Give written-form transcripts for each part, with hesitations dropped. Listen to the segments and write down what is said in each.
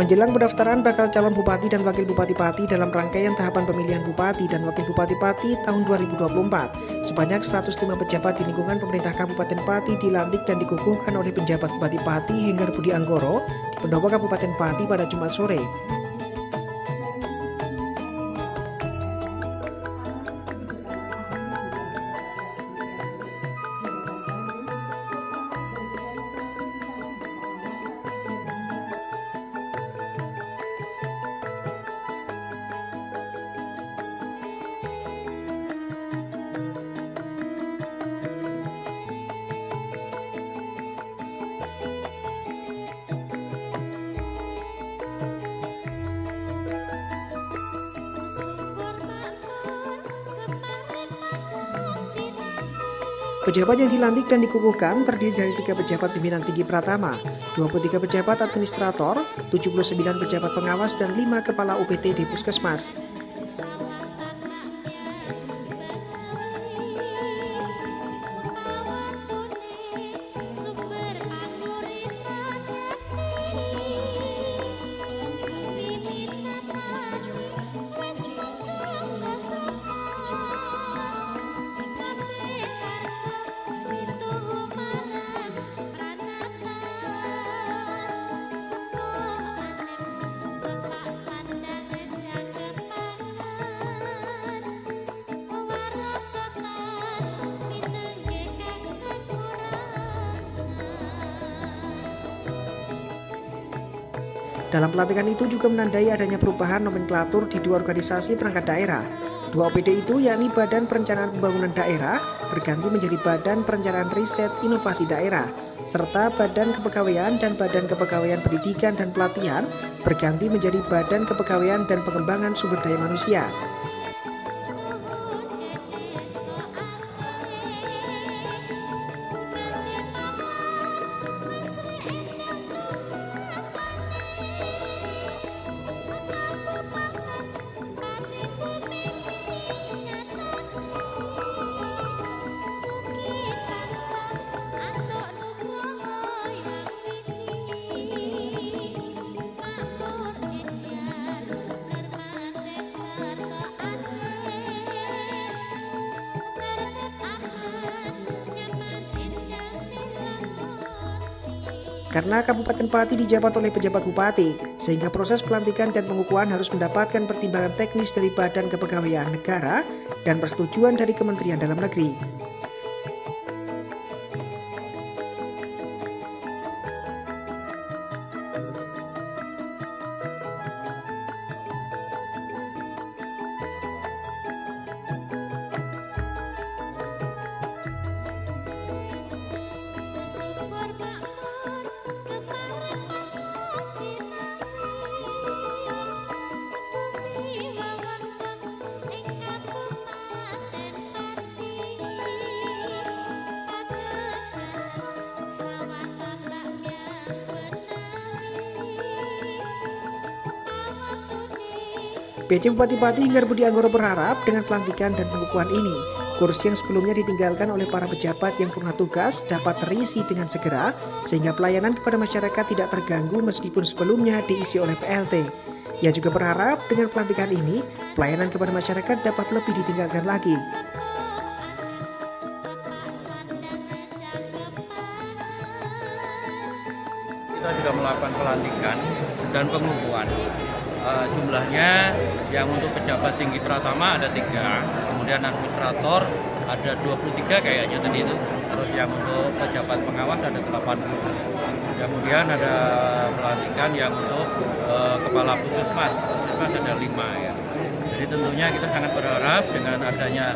Menjelang pendaftaran bakal calon bupati dan wakil bupati Pati dalam rangkaian tahapan pemilihan bupati dan wakil bupati Pati tahun 2024, sebanyak 105 pejabat di lingkungan pemerintah Kabupaten Pati dilantik dan dikukuhkan oleh penjabat Bupati Pati Henggar Budi Anggoro di Pendopo Kabupaten Pati pada Jumat sore. Pejabat yang dilantik dan dikukuhkan terdiri dari 3 pejabat pimpinan tinggi Pratama, 23 pejabat administrator, 79 pejabat pengawas, dan 5 kepala UPT di Puskesmas. Dalam pelantikan itu juga menandai adanya perubahan nomenklatur di 2 organisasi perangkat daerah. 2 OPD itu yakni Badan Perencanaan Pembangunan Daerah berganti menjadi Badan Perencanaan Riset Inovasi Daerah, serta Badan Kepegawaian dan Badan Kepegawaian Pendidikan dan Pelatihan berganti menjadi Badan Kepegawaian dan Pengembangan Sumber Daya Manusia. Karena Kabupaten Pati dijabat oleh pejabat bupati, sehingga proses pelantikan dan pengukuhan harus mendapatkan pertimbangan teknis dari Badan Kepegawaian Negara dan persetujuan dari Kementerian Dalam Negeri. PJ Bupati Pati Henggar Budi Anggoro berharap dengan pelantikan dan pengukuhan ini, kursi yang sebelumnya ditinggalkan oleh para pejabat yang purna tugas dapat terisi dengan segera, sehingga pelayanan kepada masyarakat tidak terganggu meskipun sebelumnya diisi oleh PLT. Ia juga berharap dengan pelantikan ini, pelayanan kepada masyarakat dapat lebih ditinggalkan lagi. Kita sudah melakukan pelantikan dan pengukuhan. Jumlahnya yang untuk pejabat tinggi Pratama ada 3, kemudian administrator ada 23 kayaknya tadi itu, terus yang untuk pejabat pengawas ada 80, kemudian ada pelantikan yang untuk kepala puskesmas ada 5 ya. Jadi tentunya kita sangat berharap dengan adanya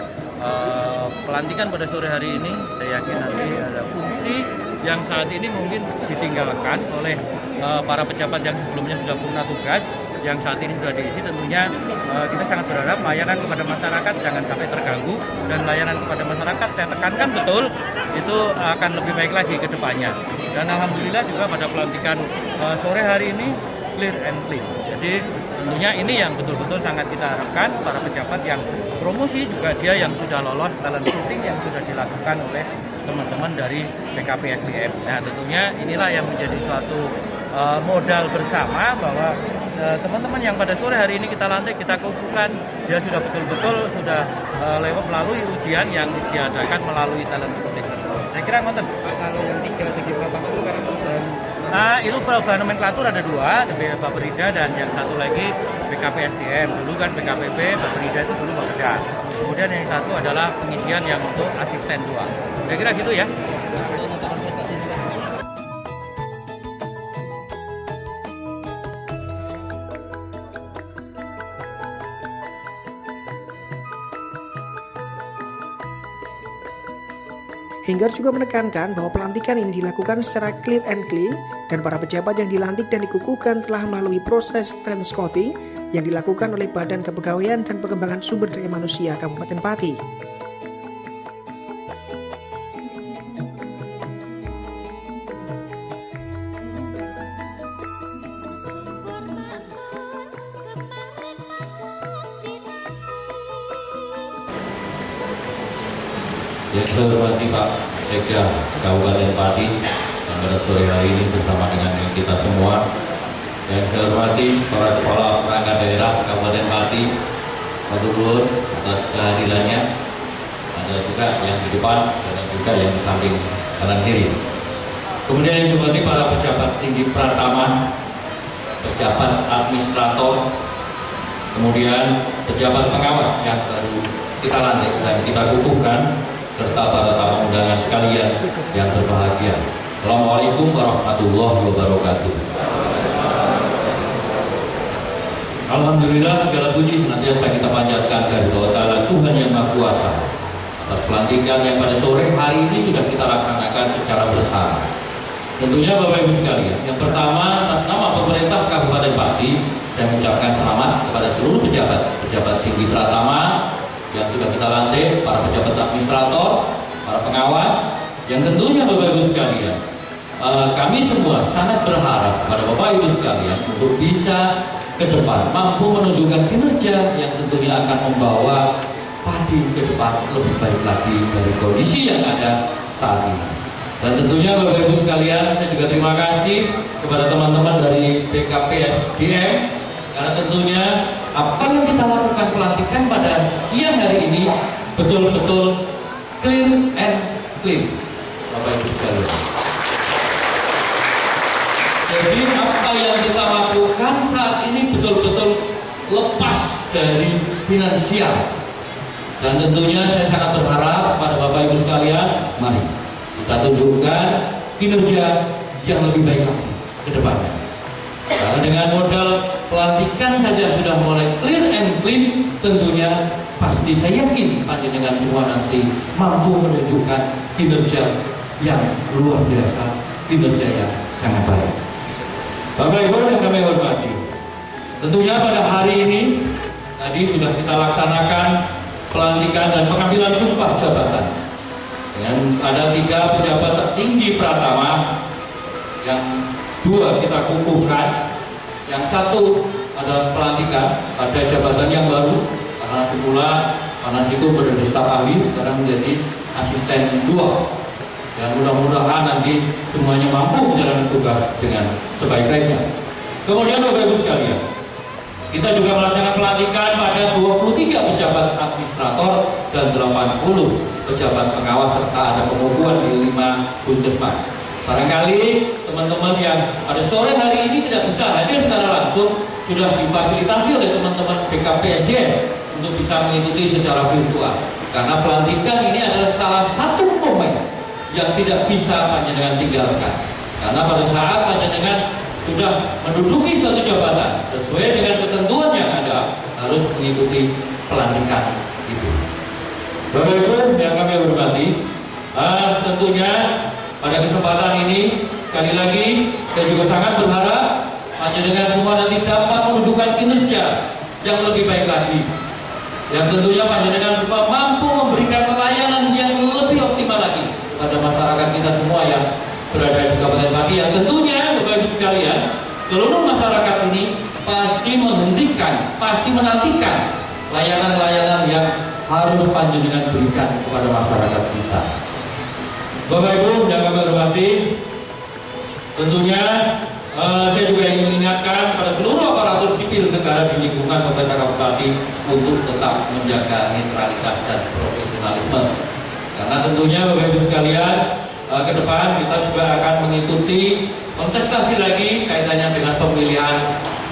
pelantikan pada sore hari ini, saya yakin nanti ada fungsi yang saat ini mungkin ditinggalkan oleh para pejabat yang sebelumnya sudah purna tugas, yang saat ini sudah diisi. Tentunya kita sangat berharap layanan kepada masyarakat jangan sampai terganggu, dan layanan kepada masyarakat saya tekankan betul itu akan lebih baik lagi ke depannya. Dan alhamdulillah juga pada pelantikan sore hari ini clear and clean. Jadi tentunya ini yang betul-betul sangat kita harapkan, para pejabat yang promosi juga dia yang sudah lolos talent scouting yang sudah dilakukan oleh teman-teman dari PKP SDM. Nah tentunya inilah yang menjadi suatu modal bersama bahwa teman-teman yang pada sore hari ini kita lantik, kita kukuhkan, dia sudah betul-betul sudah lewat melalui ujian yang diadakan melalui talent scouting. Saya kira ngonten. Kalau yang 3 segi protokol karena Itu perubahan nomenklatur ada 2, Baperida dan yang satu lagi BKP SDM. Dulu kan BKPB, Baperida itu dulu Bapeda. Kemudian yang satu adalah pengisian yang untuk asisten 2. Saya kira gitu ya. Henggar juga menekankan bahwa pelantikan ini dilakukan secara clear and clean dan para pejabat yang dilantik dan dikukuhkan telah melalui proses talent scouting yang dilakukan oleh Badan Kepegawaian dan Pengembangan Sumber Daya Manusia Kabupaten Pati. Yang saya hormati Pak Sekda Kabupaten Pati yang pada sore hari ini bersama dengan kita semua. Yang saya hormati para kepala perangkat daerah Kabupaten Pati, Pak Gubernur atas kehadirannya. Ada juga yang di depan dan juga yang di samping kanan kiri. Kemudian yang saya hormati para pejabat tinggi Pratama, pejabat administrator, kemudian pejabat pengawas yang baru kita lantik dan kita kukuhkan, serta para tamu undangan sekalian yang berbahagia. Assalamualaikum warahmatullahi wabarakatuh. Alhamdulillah, segala puji senantiasa kita panjatkan dari Allah Ta'ala, Tuhan yang Maha Kuasa, atas pelantikan yang pada sore hari ini sudah kita laksanakan secara bersama. Tentunya Bapak Ibu sekalian, yang pertama atas nama pemerintah Kabupaten Pati, saya mengucapkan selamat kepada seluruh pejabat tinggi Pratama yang sudah kita lantik, para pejabat administrator, para pengawas, yang tentunya Bapak Ibu sekalian, kami semua sangat berharap pada Bapak Ibu sekalian untuk bisa ke depan mampu menunjukkan kinerja yang tentunya akan membawa Pati ke depan lebih baik lagi dari kondisi yang ada saat ini. Dan tentunya Bapak Ibu sekalian, saya juga terima kasih kepada teman-teman dari BKP SDM, karena tentunya apa yang kita lakukan pelantikan pada siang hari ini betul-betul clear and clean, Bapak Ibu sekalian. Jadi apa yang kita lakukan saat ini betul-betul lepas dari finansial. Dan tentunya saya sangat berharap pada Bapak Ibu sekalian, mari kita tunjukkan kinerja yang lebih baik lagi ke depannya. Karena dengan modal pelantikan saja sudah mulai clear and clean, tentunya pasti saya yakin panjenengan semua nanti mampu menunjukkan kinerja yang luar biasa, kinerja yang sangat baik. Bapak Ibu yang kami hormati, tentunya pada hari ini tadi sudah kita laksanakan pelantikan dan pengambilan sumpah jabatan dengan ada 3 pejabat tertinggi Pratama, yang 2 kita kukuhkan, yang 1 ada pelantikan pada jabatan yang baru karena semula itu menjadi staf ahli, sekarang menjadi asisten 2. Dan mudah-mudahan nanti semuanya mampu menjalankan tugas dengan sebaik-baiknya. Kemudian Bapak Ibu sekalian, kita juga melaksanakan pelantikan pada 23 pejabat administrator dan 80 pejabat pengawas, serta ada pengukuhan di 5 puskesmas. Barangkali teman-teman yang pada sore hari ini tidak bisa hadir secara langsung sudah difasilitasi oleh teman-teman BKP SDM untuk bisa mengikuti secara virtual. Karena pelantikan ini adalah salah satu momen yang tidak bisa panjenengan tinggalkan. Karena pada saat panjenengan sudah menduduki suatu jabatan sesuai dengan ketentuan yang ada, harus mengikuti pelantikan itu. Bapak Ibu yang kami hormati, tentunya pada kesempatan ini sekali lagi saya juga sangat berharap panjenengan semua nanti dapat menunjukkan kinerja yang lebih baik lagi, yang tentunya panjenengan semua mampu memberikan layanan yang lebih optimal lagi pada masyarakat kita semua yang berada di Kabupaten Pati, yang tentunya Bapak Ibu sekalian, seluruh masyarakat ini pasti menghentikan, pasti menantikan layanan-layanan yang harus panjenengan berikan kepada masyarakat kita. Bapak Ibu yang kami hormati, tentunya saya juga ingin mengingatkan pada seluruh aparatur sipil negara di lingkungan pemerintah kabupaten untuk tetap menjaga netralitas dan profesionalisme. Karena tentunya Bapak Ibu sekalian, ke depan kita juga akan mengikuti kontestasi lagi kaitannya dengan pemilihan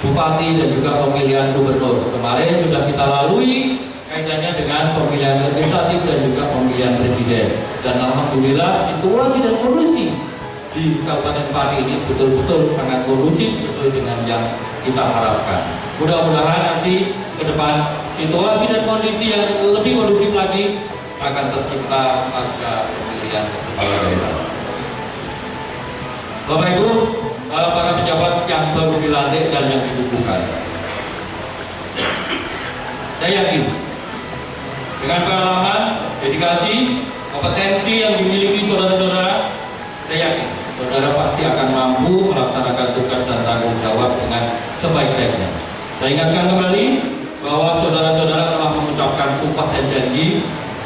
bupati dan juga pemilihan gubernur. Kemarin sudah kita lalui kaitannya dengan pemilihan legislatif dan juga pemilihan presiden. Dan alhamdulillah situasi dan kondisi di Kabupaten Pati ini betul-betul sangat kondusif sesuai dengan yang kita harapkan. Mudah-mudahan nanti ke depan situasi dan kondisi yang lebih kondusif lagi akan tercipta pasca pemilihan kepala daerah. Bapak Ibu, para pejabat yang baru dilantik dan yang dikukuhkan, saya yakin dengan pengalaman, dedikasi, kompetensi yang dimiliki saudara-saudara, saya yakin saudara pasti akan mampu melaksanakan tugas dan tanggung jawab dengan sebaik-baiknya. Saya ingatkan kembali bahwa saudara-saudara telah mengucapkan sumpah dan janji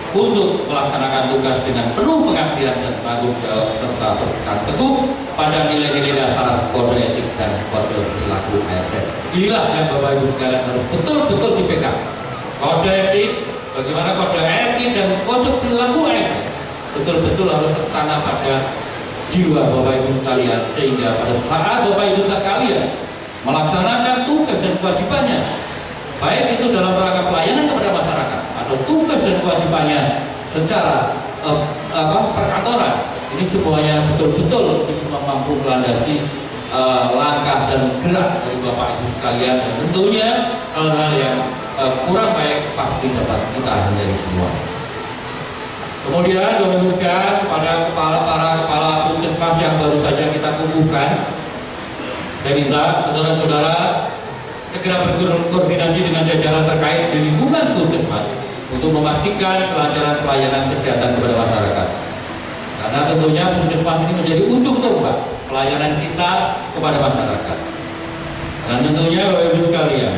untuk melaksanakan tugas dengan penuh pengabdian dan tanggung jawab serta berpegang teguh pada nilai-nilai dasar kode etik dan kode perilaku ASN. Inilah yang Bapak Ibu sekalian harus betul-betul dipegang. Kode etik, bagaimana kode etik dan kode perilaku ASN betul-betul harus tertanam pada jiwa Bapak Ibu sekalian, sehingga pada saat Bapak Ibu sekalian melaksanakan tugas dan kewajibannya, baik itu dalam rangka pelayanan kepada masyarakat atau tugas dan kewajibannya secara perkantoran, ini semuanya betul-betul semua mampu melandasi langkah dan gerak dari Bapak Ibu sekalian, dan tentunya hal-hal yang kurang baik pasti dapat kita hindari semua. Kemudian Bapak Ibu sekalian, kepada para kepala puskesmas yang baru saja kita kukuhkan, saya minta saudara-saudara segera berkoordinasi dengan jajaran terkait di lingkungan puskesmas untuk memastikan kelancaran pelayanan kesehatan kepada masyarakat. Karena tentunya puskesmas ini menjadi ujung tombak pelayanan kita kepada masyarakat. Dan tentunya Bapak Ibu sekalian,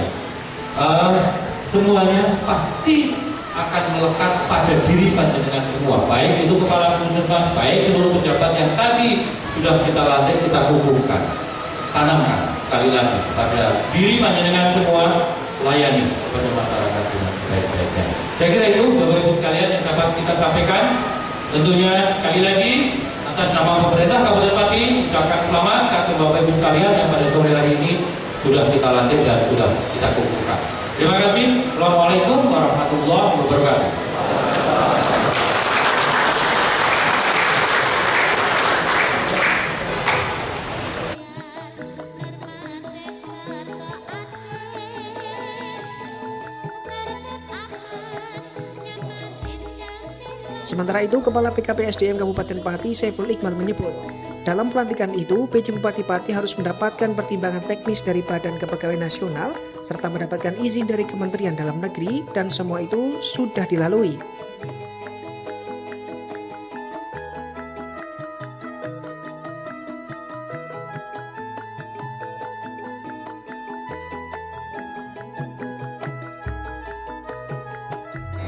semuanya pasti akan melekat pada diri panjenengan semua, baik itu kepala puskesmas, baik seluruh pejabat yang tadi sudah kita lantik, kita kukuhkan. Tanamkan sekali lagi pada diri panjenengan semua, layani kepada masyarakat dengan sebaik-baiknya. Saya kira itu Bapak Ibu sekalian yang dapat kita sampaikan. Tentunya sekali lagi atas nama pemerintah Kabupaten Pati, ucapkan selamat kepada Bapak Ibu sekalian yang pada sore hari ini sudah kita lantik dan sudah kita kukuhkan. Terima kasih. Assalamualaikum warahmatullahi wabarakatuh. Sementara itu, Kepala PKPSDM Kabupaten Pati Saiful Iqbal menyebut, dalam pelantikan itu, PJ Bupati Pati harus mendapatkan pertimbangan teknis dari Badan Kepegawaian Nasional serta mendapatkan izin dari Kementerian Dalam Negeri, dan semua itu sudah dilalui.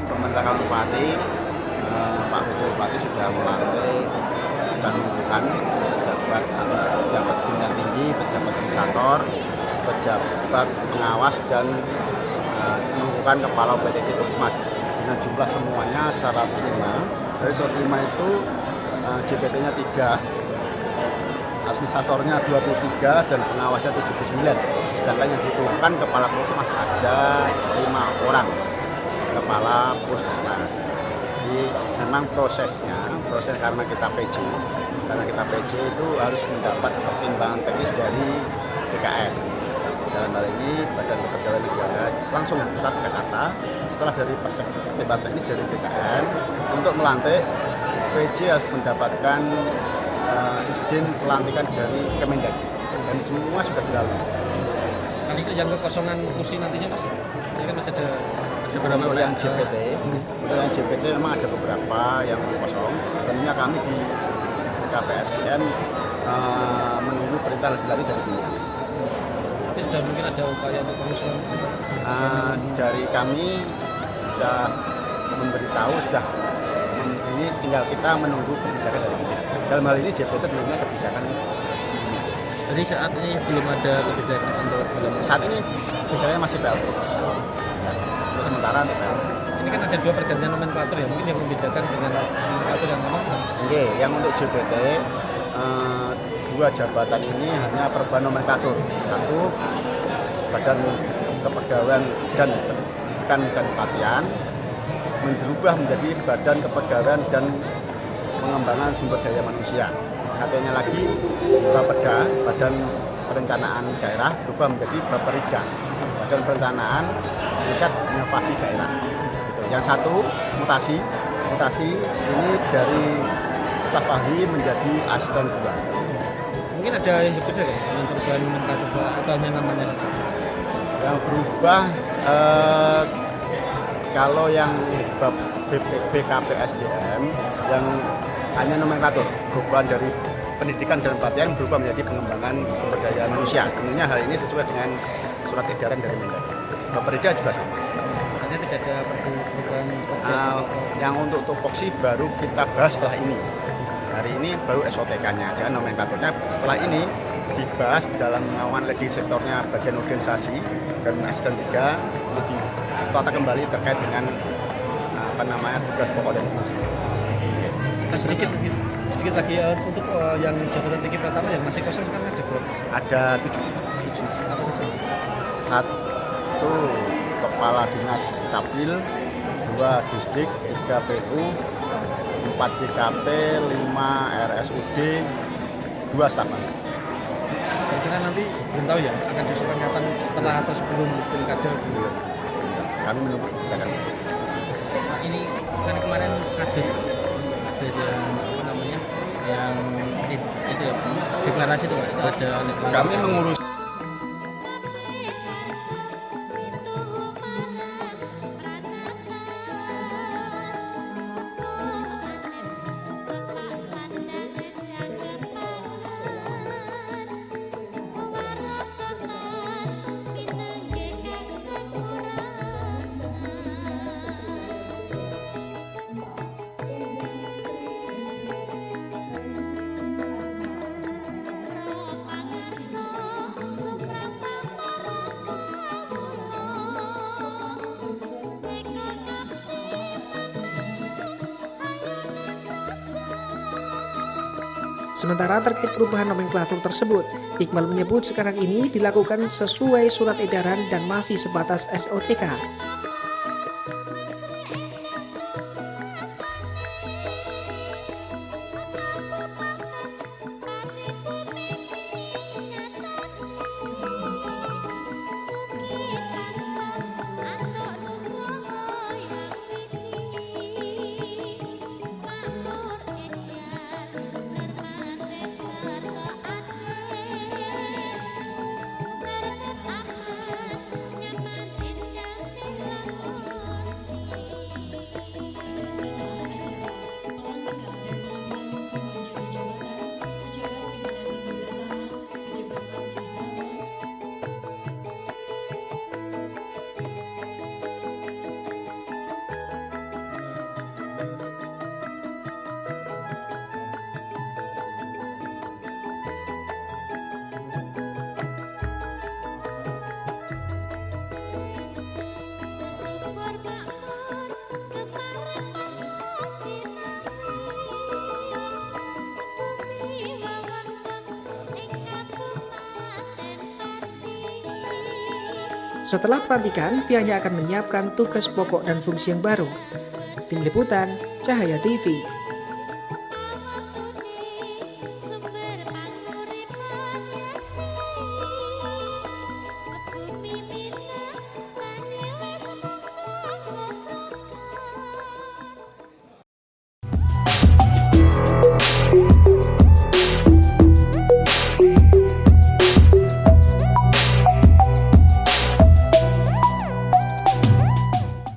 Pemerintah Kabupaten, Pak PJ Bupati sudah melantik dan menentukan pejabat pimpinan tinggi, pejabat administrator, pejabat pengawas, dan menentukan kepala UPTD Puskesmas. Dengan jumlah semuanya 105. Dari 105 itu JPT-nya 3, administratornya 23, dan pengawasnya 79. Sedangkan yang ditentukan kepala puskesmas ada 5 orang kepala puskesmas. Jadi memang proses karena kita PJ itu harus mendapat pertimbangan teknis dari BKN. Dalam hal ini Badan Kepegawaian Negara langsung pusat Jakarta, setelah dari pertimbangan teknis dari BKN untuk melantik, PJ harus mendapatkan izin pelantikan dari Kemendagri, dan semua sudah dilalui. Kan itu yang kekosongan kursi nantinya Mas? Ini kan masih ada beberapa untuk yang JPT memang ada beberapa yang kosong. Tentunya kami di KPSDM menunggu perintah lebih dari pimpinan. Tapi sudah mungkin ada upaya untuk pengusulan? Dari kami sudah memberitahu, ini tinggal kita menunggu kebijakan dari pimpinan. Dalam hal ini JPT belumnya kebijakan pimpinan. Jadi saat ini belum ada kebijakan untuk Saat ini kebijakannya masih PLT. Terus sementara untuk PLT. ini kan ada 2 pergantian nomenklatur ya, mungkin yang membedakan dengan nomenklatur yang memang Oke, yang untuk JBT 2 jabatan ini hanya perubahan nomenklatur. 1 Badan Kepegawaian dan Pendidikan dan Pelatihan berubah menjadi Badan Kepegawaian dan Pengembangan Sumber Daya Manusia. Satunya lagi Bapeda, Badan Perencanaan Daerah, berubah menjadi Baperida, Badan Perencanaan Riset Inovasi Daerah. Gitu. Yang satu mutasi ini dari staf ahli menjadi asisten 2. mungkin ada yang berbeda kan dengan perubahan nomenklatur atau hanya namanya saja. Yang berubah kalau yang BKPSDM yang hanya nomenklatur, perubahan dari pendidikan dan pelatihan berubah menjadi pengembangan sumber daya manusia. Tentunya hal ini sesuai dengan surat edaran dari Mendagri. Baperida juga sama. Artinya tidak ada perubahan Yang untuk tupoksi baru kita bahas setelah ini. Hari ini baru SOTK-nya aja, nomenklaturnya. Setelah ini dibahas dalam naungan legislatornya bagian organisasi dan asisten 3 untuk ditata kembali terkait dengan tugas pokok dan fungsi. sedikit lagi untuk yang jabatan tinggi pertama yang masih kosong sekarang ada berapa? Ada 7. Apa saja? 1 Kepala Dinas Capil, 2 Distrik, 3 PU, 4 JKP, 5 RSUD, 2 staf ahli. Kira-kira nanti belum tahu ya akan diusulkan kapan, setelah atau sebelum pilkada. Kami menunggu kebijakan. Nah, ini kan kemarin ada yang apa namanya yang itu ya deklarasi itu Mas, ada Kami mengurus Sementara terkait perubahan nomenklatur tersebut, Iqbal menyebut sekarang ini dilakukan sesuai surat edaran dan masih sebatas SOTK. Setelah pelantikan, pihaknya akan menyiapkan tugas pokok dan fungsi yang baru. Tim Liputan, Cahaya TV.